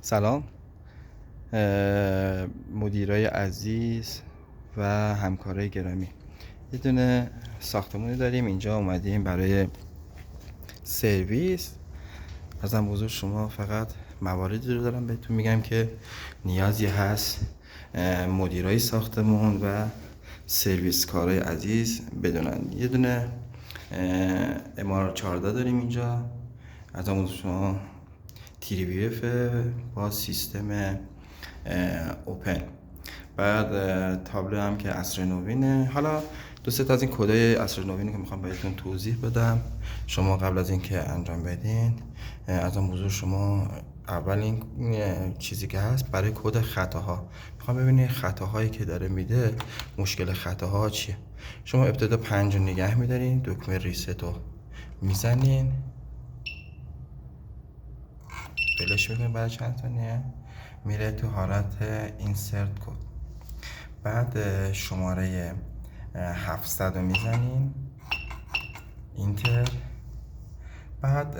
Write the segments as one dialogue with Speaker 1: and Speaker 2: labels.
Speaker 1: سلام مدیرای عزیز و همکارای گرامی، یه دونه ساختمونی داریم اینجا، اومدیم برای سرویس. ازم بزرگ شما فقط مواردی رو دارم بهتون میگم که نیازی هست مدیرای ساختمون و سرویس کارای عزیز بدونن. یه دونه امارات 14 داریم اینجا، ازم بزرگ شما تیری بی اف با سیستم اوپن، بعد تابلو هم که عصر نوینه. حالا دو سه تا از این کدای عصر نوینه که میخوام بهتون توضیح بدم. شما قبل از اینکه انجام بدین از آن بزرگ شما اولین چیزی که هست برای کد خطاها میخوام ببینید خطاهایی که داره میده، مشکل خطاها چیه. شما ابتدا 5 رو نگه میدارین، دکمه ریست رو میزنین، بلش میکنیم برای چند ثانیه، میره تو حالت اینسرت کد. بعد شماره 700 رو میزنیم، اینتر. بعد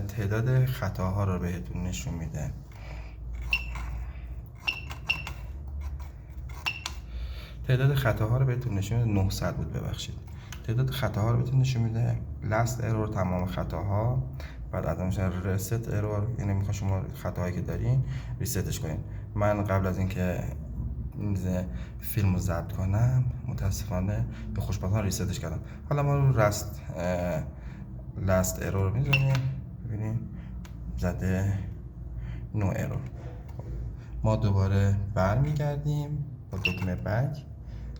Speaker 1: تعداد خطاها رو بهتون نشون میده. تعداد خطاها رو بهتون نشون میده، 900 بود ببخشید. تعداد خطاها رو بهتون نشون میده، لاست ارور تمام خطاها. بعد از میشه ریست ارور، یعنی میخواد شما خطاهایی که دارین ریستش کنین. من قبل از اینکه فیلم رو ضبط کنم متاسفانه به خوشبختانه ریستش کردم. حالا ما رو لاست ارور میزنیم، ببینیم زده نو ارور. ما دوباره برمیگردیم با دکمه بک،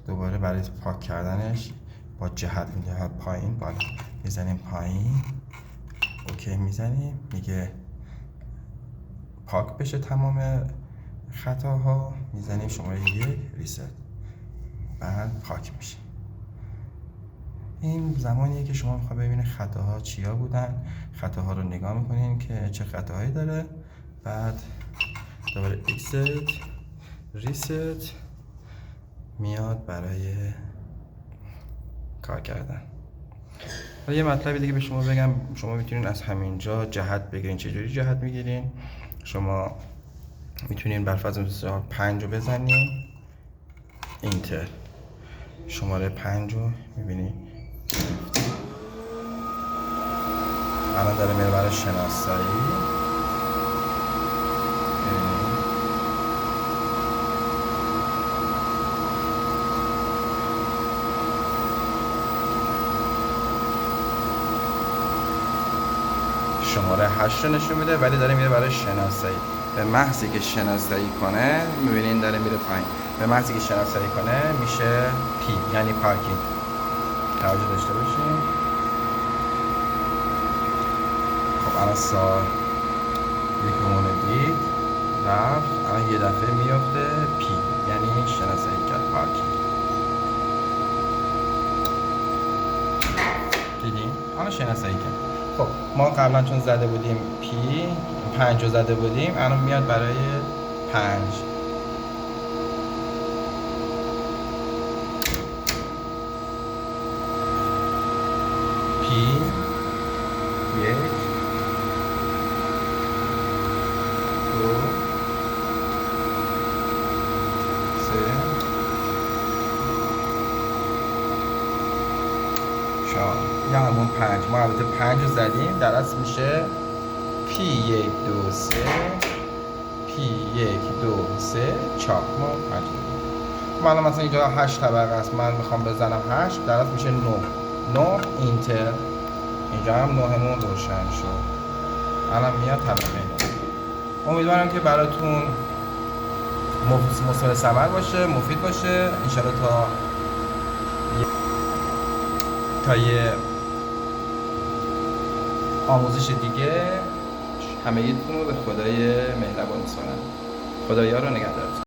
Speaker 1: دوباره برای پاک کردنش با جهت پایین بالا میزنیم، پایین اوکی میزنیم، میگه پاک بشه تمام خطاها، میزنیم شماره 1 ریست، بعد پاک میشه. این زمانیه که شما میخواد ببینید خطاها چیا بودن، خطاها رو نگاه میکنین که چه خطاهایی داره. بعد دوباره اکست ریست میاد برای کار کردن. یه مطلبی دیگه به شما بگم، شما میتونین از همینجا جهت بگیرین. چجوری جهت میگیرین؟ شما میتونین بر فرض 5 رو بزنین، اینتر، شماره 5 رو میبینین الان داره میره برای شناسایی. شماره 8 رو نشون میده ولی داره میره برای شناسایی. به محضی که شناسایی کنه میبینین داره میره پایین. به محضی که شناسایی کنه میشه پی، یعنی پارکینگ. توجه داشته باشین. خب الان یکمونه دید رفت، الان یه دفعه میفته پی، یعنی شناسایی کرد، پارکینگ. دیدین؟ الان شناسایی کرد. خب ما قبلا چون زده بودیم پی 5 رو زده بودیم، الان میاد برای 5. پی 1 2 3 4 یا همون 5. ما البته 5 رو زدیم، در اصل میشه پی 1 2 3 پی 1 2 3 4. ما 5 ما الان مثلا اینجا 8 طبقه است، من میخوام بزنم 8، در اصل میشه 9 اینتر. اینجا هم 9مون روشن شد. الان میاد طبقه. امیدوارم که براتون مثمر ثمر باشه، مفید باشه. انشالله تا یه آموزش دیگه همگیتون رو به خدای مهربان میسپارم. خدایا رو نگهدارتون.